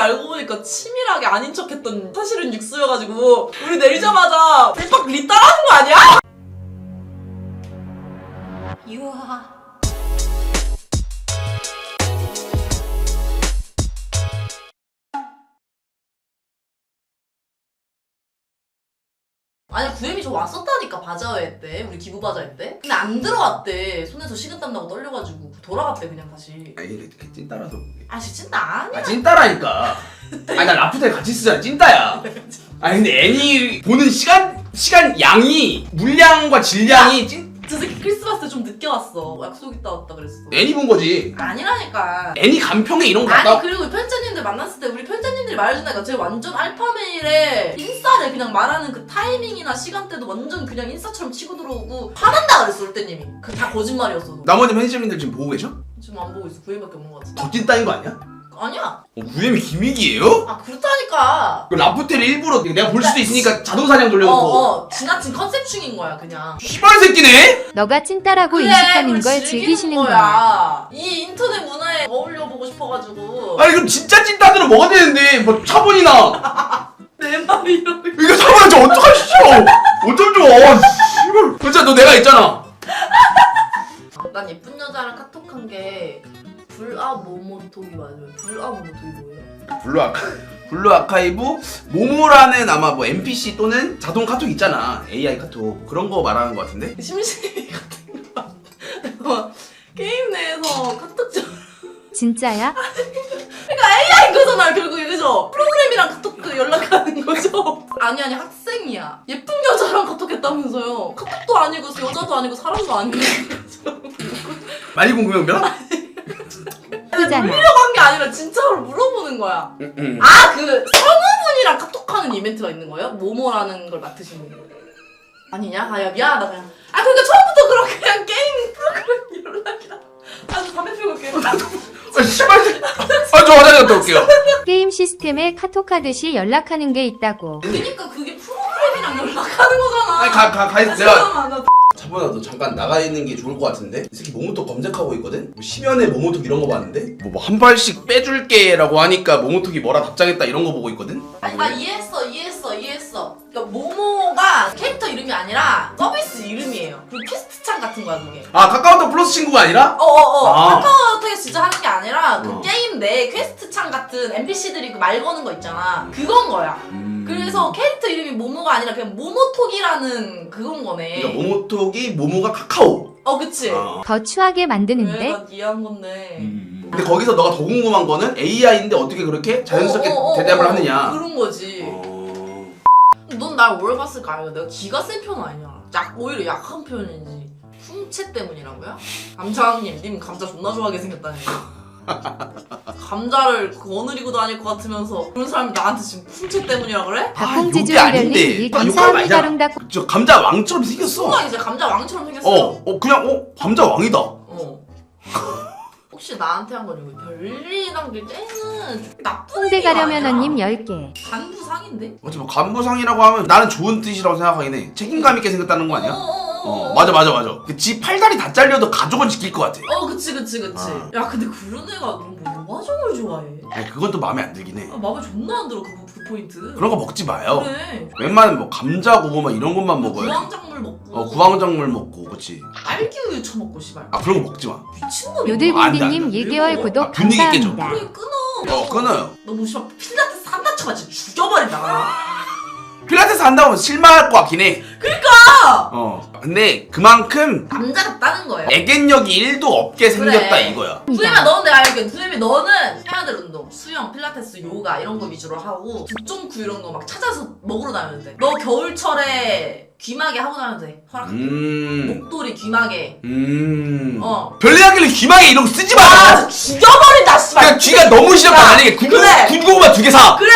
알고 보니까 치밀하게 아닌 척했던 사실은 육수여가지고 우리 내리자마자 대박 리 따라하는 거 아니야? 유하. 아니 구엠이 저 왔었다니까 바자회 때 우리 기부 바자회 때 근데 안 들어왔대. 손에서 식은땀 나고 떨려가지고 돌아갔대 그냥 다시. 아니 이렇게 찐따라서. 아 진짜 아니야. 아 찐따라니까. 아니 나 라프텔 같이 쓰잖아. 찐따야. 아니 근데 애니 보는 시간 양이 물량과 질량이 저 새끼 크리스마스 때 좀 늦게 왔어. 약속 있다 왔다 그랬어. 애니 본 거지. 아니라니까. 애니 간평에 이런 거 아니 같다. 그리고 편집님들 만났을 때 우리 편집님들이 말해준다니까 쟤 완전 알파메일에 인싸를 그냥 말하는 그 타이밍이나 시간대도 완전 그냥 인싸처럼 치고 들어오고 화난다 그랬어 올때님이. 그 다 거짓말이었어. 나머지 편집님들 지금 보고 계셔? 지금 안 보고 있어. 구엠밖에 없는 것 같은데. 더 찐따인 거 아니야? 아니야. 구엠이 기믹이에요? 아 그렇다니까. 그 라프텔을 일부러 내가 볼 수도 있으니까 자동 사냥 돌려놓고. 지나친 컨셉충인 거야 그냥. 씨발 새끼네? 너가 찐따라고 그래, 인식하는 그걸 걸 즐기는 즐기시는 거야. 이 인터넷 문화에 어울려보고 싶어가지고. 아니 그럼 진짜 찐따들은 뭐가 되는데 뭐 차분이나 내 말이 이러고. 이거 차분한 저 어떡하시죠? 어쩜 좋아 씨발 진짜 너 내가 있잖아. 난 예쁜 여자랑 카톡한 게 불아 모모톡이 맞아요. 불아 모모톡이 뭐예요? 블루 아카이브 모모라는 아마 뭐 NPC 또는 자동 카톡 있잖아. AI 카톡 그런 거 말하는 거 같은데? 심심이 같은 거. 게임 내에서 카톡 좀. 진짜야? 그러니까 AI인 거잖아 결국에 그죠? 프로그램이랑 카톡 연락하는 거죠? 아니 학생이야. 예쁜 여자랑 카톡했다면서요. 카톡도 아니고 여자도 아니고 사람도 아니고. 많이 궁금해요? 예쁘잖아. 물려고 한 게 아니라 진짜로 물어보는 거야. 아 그 성우분이랑 카톡하는 이벤트가 있는 거예요? 모모라는 걸 맡으시는 거예요? 아니냐? 아 야 미안하다 그냥. 아 그러니까 처음부터 그런 그냥 게임 프로그램 연락이라. 아저 담배 피우고 올게요. 아 씨발 저 화장실 갔다 올게요. 게임 시스템에 카톡하듯이 연락하는 게 있다고. 그니까 그게 프로그램이랑 연락하는 거잖아. 아니 가 내가 잠깐만 나 차분아 너 잠깐 나가 있는 게 좋을 것 같은데? 이 새끼 모모톡 검색하고 있거든? 뭐 심연의 모모톡 이런 거 봤는데? 뭐 한 발씩 빼줄게 라고 하니까 모모톡이 뭐라 답장했다 이런 거 보고 있거든? 아 이해했어. 그러니까 모모가 캐릭터 이름이 아니라 서비스 이름이에요. 그 퀘스트창 같은 거야 그게. 아 카카오톡 플러스 친구가 아니라? 아. 카카오톡에서 진짜 하는 게 아니라 그 어. 게임 내 퀘스트창 같은 NPC들이 그 말 거는 거 있잖아. 그건 거야. 그래서 캐릭터 이름이 모모가 아니라 그냥 모모톡이라는 그건 거네. 그러니까 모모톡이 모모가 카카오. 그치. 더 추하게 만드는데 내가 이해한 건데. 근데 거기서 너가 더 궁금한 거는 AI인데 어떻게 그렇게 자연스럽게 대답을 하느냐. 그런 거지. 넌 날 뭘 봤을까? 아니야 내가 기가 센 편은 아니야. 오히려 약한 편이지. 훔채 때문이라고요? 감자님, 님 감자 존나 좋아하게 생겼다니까. 감자를 거느리고 다닐 것 같으면서 그런 사람이 나한테 지금 훔채 때문이라 그래? 박홍지주 욕이 아닌데. 별님 아, 욕하는 거 감사합니다. 아니잖아. 롱다 저 감자 왕처럼 생겼어. 순간 이제 감자 왕처럼 생겼어. 그냥 감자 왕이다. 혹시 나한테 한 건 이거 별리랑 게 쟤는 나쁜 홍대 의미가 가려면 아니라 언님 10개. 간부상인데? 맞지 뭐 간부상이라고 하면 나는 좋은 뜻이라고 생각하긴 해. 책임감 있게 생겼다는 거 아니야? 맞아. 그 지 팔다리 다 잘려도 가족은 지킬 것 같아. 그치. 아. 야 근데 그런 애가 너무 요화정을 좋아해. 아니 그건 또 마음에 안 들긴 해. 마음에 존나 안 들어 그 포인트. 그런 거 먹지 마요. 그래. 웬만하면 뭐 감자 고구마 이런 것만 먹어야지. 구황작물 먹고. 구황작물 먹고 그렇지. 딸기우유 처먹고 씨발. 그런 거 먹지 마. 미친놈이. 요들빈디님 안 돼. 1개월 구독 분위기 깨져. 감사합니다. 그래 끊어. 끊어요. 너뭐 씨발 필라테스 한다 쳐가 진짜 죽여버린다. 필라테스 한다고 하면 실망할 것 같긴 해. 그러니까. 근데 그만큼 남자 같다는 거예요. 애견력이 1도 없게 생겼다 그래. 이거야. 수임아 너는 내가 알게. 수임이 너는 해야될 운동, 수영, 필라테스, 요가 이런 거 위주로 하고 국종구 이런 거 막 찾아서 먹으러 다녀도 돼. 너 겨울철에 귀마개 하고 다녀도 돼. 허락할게. 목도리 귀마개. 별리하길래 귀마개 이런 거 쓰지 마. 아 죽여버린다 씨발. 그냥 귀가 너무 싫었다. 만약에 그래. 군고구마 2개 사. 그래.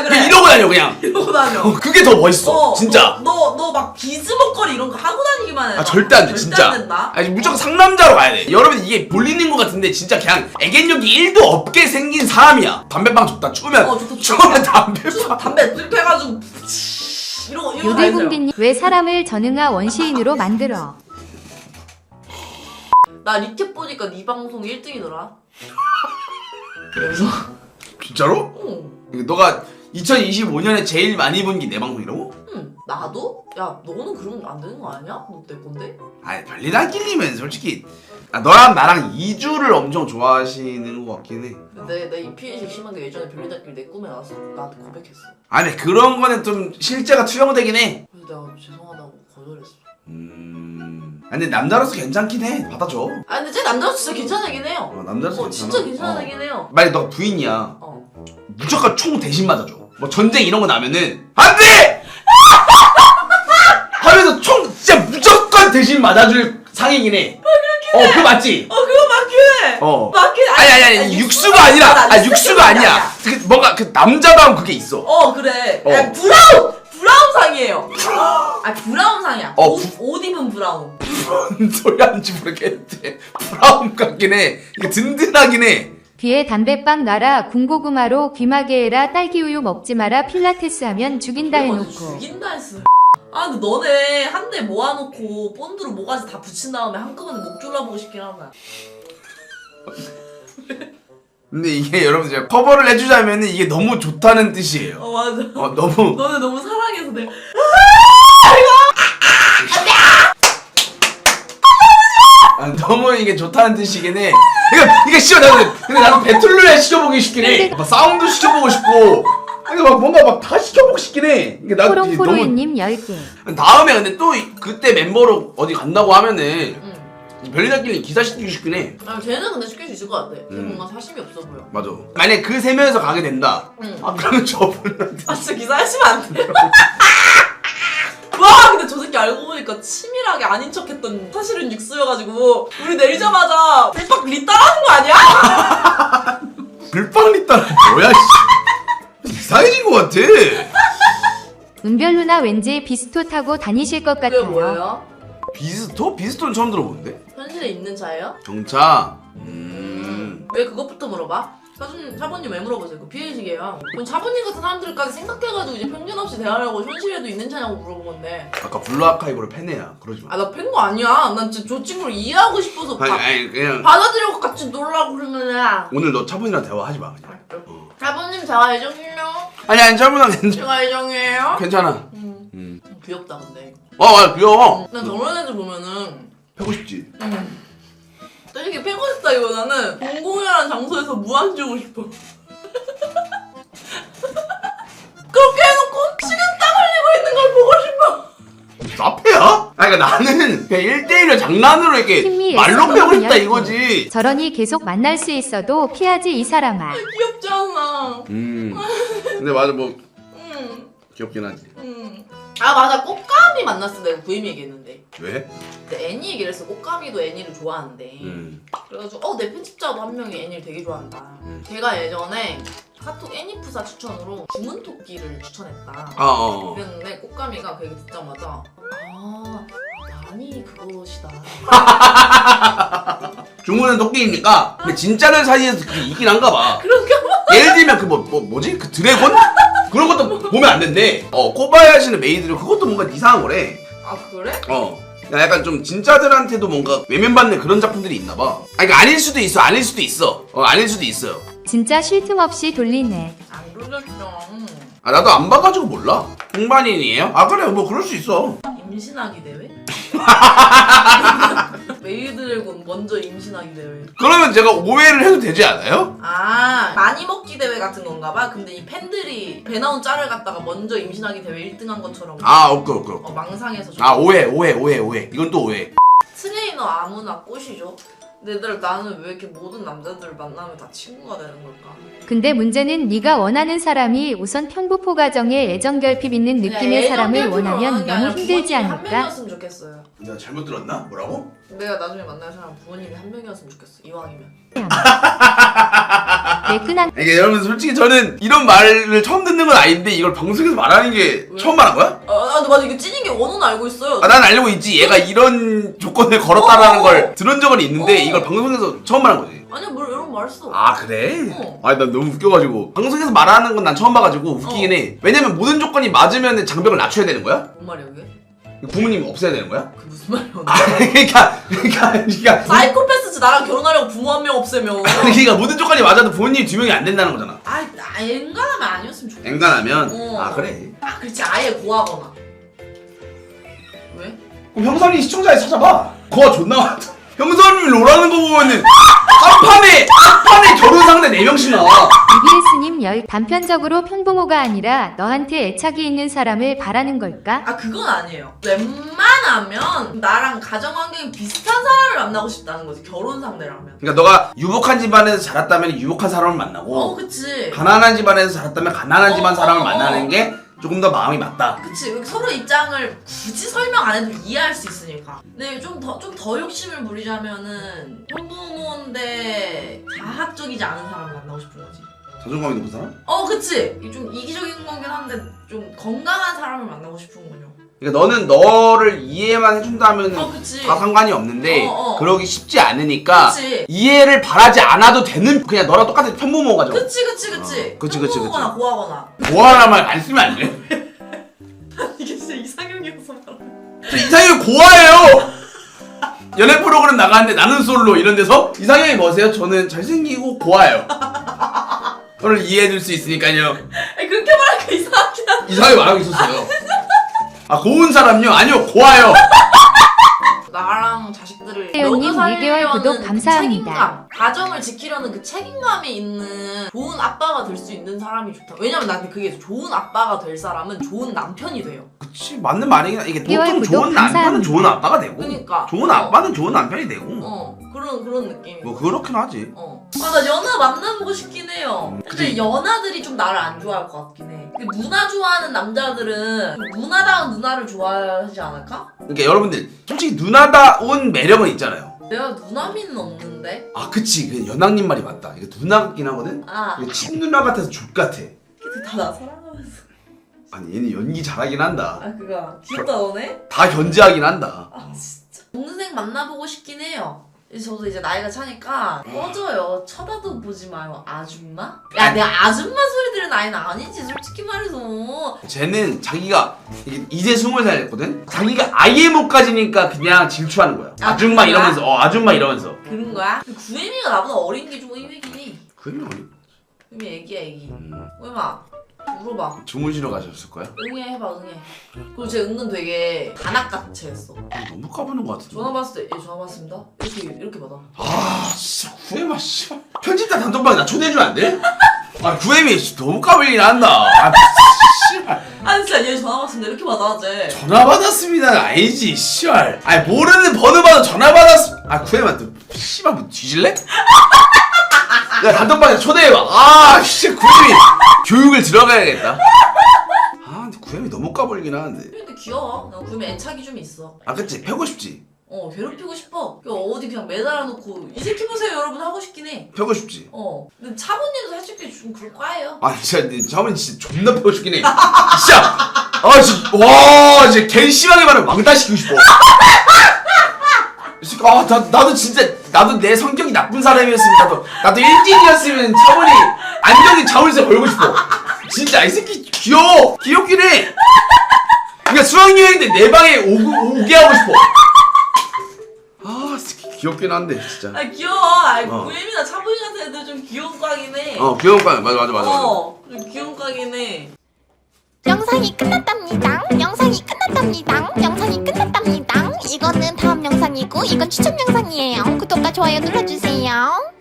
그냥 이러고 다녀 그냥. 이러고 다녀. 그게 더 멋있어. 진짜. 너 막 비즈목걸이 이런 거 하고 다니기만 해. 절대 안 돼, 진짜. 안 된다. 아니 무조건 상남자로 가야 돼. 여러분 이게 볼리는 것 같은데 진짜 그냥 애견력이 1도 없게 생긴 사람이야. 담배빵 줬다 추우면 좋다. 담배빵. 담배 불 펴가지고 이러고 요들공기님 왜 사람을 전응아 원시인으로 만들어? 나 리캡 보니까 네 방송 1등이더라. 그래서 진짜로? 응. 너가 2025년에 제일 많이 본 게 내 방송이라고? 응. 나도? 야 너는 그러면 안 되는 거 아니야? 너 내 건데? 아니 별리단끼리면 솔직히 너랑 나랑 이주를 엄청 좋아하시는 것 같긴 해. 근데 내 인피니시 심한 게 예전에 별리단끼리 내 꿈에 나왔어. 나한테 고백했어. 아니 그런 거는 좀 실제가 투영되긴 해. 그래서 내가 죄송하다고 거절했어. 아니 남자로서 괜찮긴 해. 받아줘. 아 근데 제 남자도 진짜 괜찮긴 해요. 남자로서 진짜 괜찮긴 해요. 만약 너가 부인이야. 어. 무조건 총 대신 맞아줘. 뭐 전쟁 이런 거 나면은 안 돼! 하면서 총 진짜 무조건 대신 맞아줄 상이긴 해. 그거 맞지? 그거 맞긴 해. 맞긴 해. 아니 육수가 아니라 육수가 아니야. 그 뭔가 그 남자다운 그게 있어. 그래. 야, 브라운 상이에요. 브라운 상이야. 옷 입은 브라운. 뭔 소리 하는지 모르겠는데 브라운 같긴 해. 이게 든든하긴 해. 귀에 담배빵 놔라 군고구마로 귀마개 해라 딸기우유 먹지 마라 필라테스 하면 죽인다 해놓고. 죽인다 했어. 근데 너네 한 대 모아놓고 본드로 모가지 다 붙인 다음에 한꺼번에 목 졸라보고 싶긴 하다. 근데 이게 여러분 제가 커버를 해주자면은 이게 너무 좋다는 뜻이에요. 맞아. 너무 너네 너무 사랑해서 내가. 너무 이게 좋다는 뜻이긴 해. 이게 싫어. 근데 나도 배틀로얄 시켜보기 싶긴 해. 막 싸움도 시켜보고 싶고. 막 뭔가 막 다 시켜보고 싶긴 해. 이게 나 포롱포로이님 10개. 다음에 근데 또 그때 멤버로 어디 간다고 하면은 별리단끼리 기사 시키고 싶긴 해. 쟤는 근데 시킬 수 있을 것 같아. 걔 뭔가 사심이 없어 보여. 맞아. 만약 그 세 명에서 가게 된다. 그러면 저분한테. 진짜 기사 하시면 안 돼. 와 근데 저 새끼 알고 보니까 치밀하게 아닌 척했던 사실은 육수여가지고 우리 내리자마자 불빡 리따라는 거 아니야? 불빵 리따라 뭐야 씨. 이상해진 것 같아. 은별누나 왠지 비스토 타고 다니실 것 그게 같아요. 뭐예요? 비스토? 비스토는 처음 들어보는데? 현실에 있는 차예요? 경차. 왜 그것부터 물어봐? 차보님 왜 물어보세요? 그 피해의식이에요. 그럼 차보님 같은 사람들까지 생각해가지고 이제 편견 없이 대하려고 현실에도 있는 차냐고 물어본 건데. 아까 블루 아카이브를 팬애야. 그러지 마. 나 팬 거 아니야. 난 진짜 저 친구를 이해하고 싶어서 아니 그냥 받아들이고 같이 놀라고 그러면은. 오늘 너 차분이랑 대화하지 마 그냥. 차보님 제가 애정이요. 아니 차분아 괜찮아. 제가 애정이에요. 괜찮아. 귀엽다 근데. 맞아 귀여워. 난 저런 애들 보면은 패고 싶지. 되게 패고 싶다기보다는 공공연한 장소에서 무한주고 싶어. 그렇게 해놓고 식은땀 흘리고 있는 걸 보고 싶어. 나패야? 그러니까 나는 그냥 1대1을 장난으로 이렇게 말로 패고 싶다 이거지. 저러니 계속 만날 수 있어도 피하지 이 사람아. 귀엽지 않아. 근데 맞아 뭐 귀엽긴 하지. 맞아 꽃가미 만났을 때 내가 구임이 얘기했는데. 왜? 근데 애니 얘기를 해서 꽃가미도 애니를 좋아한대. 그래가지고 내 편집자도 한 명이 애니를 되게 좋아한다. 걔가 예전에 카톡 애니프사 추천으로 주문토끼를 추천했다. 그랬는데 꽃가미가 그 얘기 듣자마자 많이 그것이다. 주문은 토끼입니까? 근데 진짜들 사이에서 그게 있긴 한가 봐. 그런가 봐. 예를 들면 그 뭐지? 그 드래곤? 그런 것도 보면 안 된대. 코바야시는 메이드로 그것도 뭔가 이상한 거래. 그래? 약간 좀 진짜들한테도 뭔가 외면받는 그런 작품들이 있나 봐. 그러니까 아닐 수도 있어. 아닐 수도 있어. 아닐 수도 있어요. 진짜 쉴 틈 없이 돌리네. 안 돌렸죠. 나도 안 봐가지고 몰라. 동반인이에요? 그래 뭐 그럴 수 있어. 임신하기 대회? 메이드래곤 먼저 임신하기 대회. 그러면 제가 오해를 해도 되지 않아요? 많이 먹기 대회 같은 건가 봐. 근데 이 팬들이 배 나온 짤을 갖다가 먼저 임신하기 대회 1등한 것처럼. 오케이. 망상에서. 오해. 이건 또 오해. 트레이너 아무나 꽃이죠. 근데 나는 왜 이렇게 모든 남자들을 만나면 다 친구가 되는 걸까? 근데 문제는 네가 원하는 사람이 우선 편부포 가정에 애정결핍 있는 느낌의 사람을 원하면 너무 힘들지 한 않을까? 명이었으면 좋겠어요. 내가 잘못 들었나? 뭐라고? 내가 나중에 만날 사람 부모님이 한 명이었으면 좋겠어. 이왕이면. 매끈한 이게 여러분 솔직히 저는 이런 말을 처음 듣는 건 아닌데 이걸 방송에서 말하는 게 왜? 처음 말한 거야? 근데 맞아 이게 찐인 게 원호는 알고 있어요. 난 알고 있지. 얘가 이런 조건을 걸었다라는 걸 들은 적은 있는데 이걸 방송에서 처음 말한 거지. 아니야 뭐 이런 거 말했어. 그래? 어. 난 너무 웃겨가지고 방송에서 말하는 건 난 처음 봐가지고 웃기긴 해. 왜냐면 모든 조건이 맞으면 장벽을 낮춰야 되는 거야? 뭔 말이야 그게? 부모님 없애야 되는 거야? 그 무슨 말이야? 그러니까 사이코패스지. 나랑 결혼하려고 부모 한 명 없애면. 그러니까 모든 조건이 맞아도 부모님 2명이 안 된다는 거잖아. 엔간하면 아니었으면 좋겠어. 엔간하면? 아 그래. 그렇지. 아예 고하거나. 왜? 그럼 형선이 시청자에 찾아봐. 거가 존나 많다. 형선이 롤하는 거 보면은 한 판에 결혼 상대 4명씩 나와. 이비스님 단편적으로 평부모가 아니라 너한테 애착이 있는 사람을 바라는 걸까? 그건 아니에요. 웬만하면 나랑 가정 환경이 비슷한 사람을 만나고 싶다는 거지. 결혼 상대라면. 그러니까 너가 유복한 집안에서 자랐다면 유복한 사람을 만나고 그치. 가난한 집안에서 자랐다면 가난한 집안 사람을 어. 만나는 게 조금 더 마음이 맞다. 그치. 서로 입장을 굳이 설명 안 해도 이해할 수 있으니까. 근데 좀 더 욕심을 부리자면은 형부모인데 자학적이지 않은 사람을 만나고 싶은 거지. 자존감이 높은 사람? 그치. 좀 이기적인 거긴 한데 좀 건강한 사람을 만나고 싶은 거죠. 그러니까 너는 너를 이해만 해준다면 그치. 다 상관이 없는데 그러기 쉽지 않으니까 그치. 이해를 바라지 않아도 되는 그냥 너랑 똑같은 편부모가 죠. 그치. 그치. 형부모거나 고하거나. 고아라는 말 안 쓰면 안 돼. 이게 진짜 이상형이어서 말하는. 저 이상형이 고아예요. 연애 프로그램 나가는데 나는 솔로 이런 데서 이상형이 뭐세요? 저는 잘생기고 고아예요. 저를 이해해줄 수 있으니까요. 그렇게 말하니까 이상하긴 한데. 이상하게 말하고 있었어요. 고운 사람요? 아니요, 고아요. 나랑 자식들을 태연님 먹여 1개월 구독 살려는 감사합니다. 책임감, 가정을 지키려는 그 책임감이 있는 좋은 아빠가 될 수 있는 사람이 좋다. 왜냐면 나한테 그게 좋은 아빠가 될 사람은 좋은 남편이 돼요. 그치, 맞는 말이긴 해. 이게 보통 구독 좋은 남편은 감사합니다. 좋은 아빠가 되고 그러니까. 좋은 아빠는 좋은 남편이 되고 그런 느낌이. 뭐 그렇긴 하지. 나 연하 만나보고 싶긴 해요. 근데 그치. 연하들이 좀 나를 안 좋아할 것 같긴 해. 근데 누나 좋아하는 남자들은 누나다운 누나를 좋아하지 않을까? 그러니까 여러분들 솔직히 누나다운 매력은 있잖아요. 내가 누나미는 없는데? 그치, 그 연학님 말이 맞다. 이거 누나 같긴 하거든? 이거 친누나 같아서 족 같아. 근데 다 나 사랑하면서. 아니 얘는 연기 잘하긴 한다. 그거 귀엽다 너네? 다 견제하긴 한다. 진짜. 동생 만나보고 싶긴 해요. 저도 이제 나이가 차니까 꺼져요. 쳐다도 보지 마요. 아줌마? 야, 내가 아줌마 소리 들은 나이는 아니지, 솔직히 말해서. 쟤는 자기가 이제 20살 됐거든? 자기가 아예 못 가지니까 그냥 질투하는 거야. 아줌마 이러면서 아줌마 이러면서. 그런 거야? 근데 구혜미가 나보다 어린 게 좀 의외긴 해. 그러면 어디? 구혜미 애기야 애기. 구혜마 물어봐. 주무시러 가셨을 거야? 응애 해봐 응애. 그리고 쟤 은근 되게 단아같이 했어. 너무 까부는 거 같은데. 전화 받았을 때 전화 받습니다. 이렇게 받아. 진짜 구혜마 씨발. 편집자 단톡방에 나 초대해주면 안 돼? 구혜미 너무 까불긴 한다. 씨발. 진짜 얘 전화 받습니다. 이렇게 받아 쟤. 전화 받았습니다는 아니지 씨발. 모르는 번호 받아 전화 받았. 구혜마 너 씨발 뭐 뒤질래? 야 단톡방에 초대해봐. 진짜 구혜미 교육을 들어가야겠다. 근데 구혜미 너무 까불긴 하는데. 근데 귀여워. 난 구혜미 애착이 좀 있어. 그치 패고 싶지. 괴롭히고 싶어. 어디 그냥 매달아 놓고 이 새끼 보세요 여러분 하고 싶긴 해. 패고 싶지. 근데 차분님도 솔직히 좀 그럴 거예요. 진짜 근데 저번에 진짜 존나 패고 싶긴 해. 진짜. 진짜 와 진짜 개 심하게 말하면 왕따시키고 싶어. 나도 진짜 나도 내 성격이 나쁜 사람이었으면 나도 일진이었으면 차분히 안정이 자물쇠 걸고 싶어. 진짜 이 새끼 귀엽긴 해. 그러니까 수학여행 때 내 방에 오게 하고 싶어. 새끼 귀엽긴 한데 진짜. 귀여워. 구혜미나 차분이 같은 애들 좀 귀여운 거 하긴 해. 귀여운 거 맞아. 좀 귀여운 거 하긴 해. 영상이 끝났답니다. 영상이 끝났답니다. 영상이 끝났답니다. 이거는 다음 영상이고 이건 추천 영상이에요. 구독과 좋아요 눌러주세요.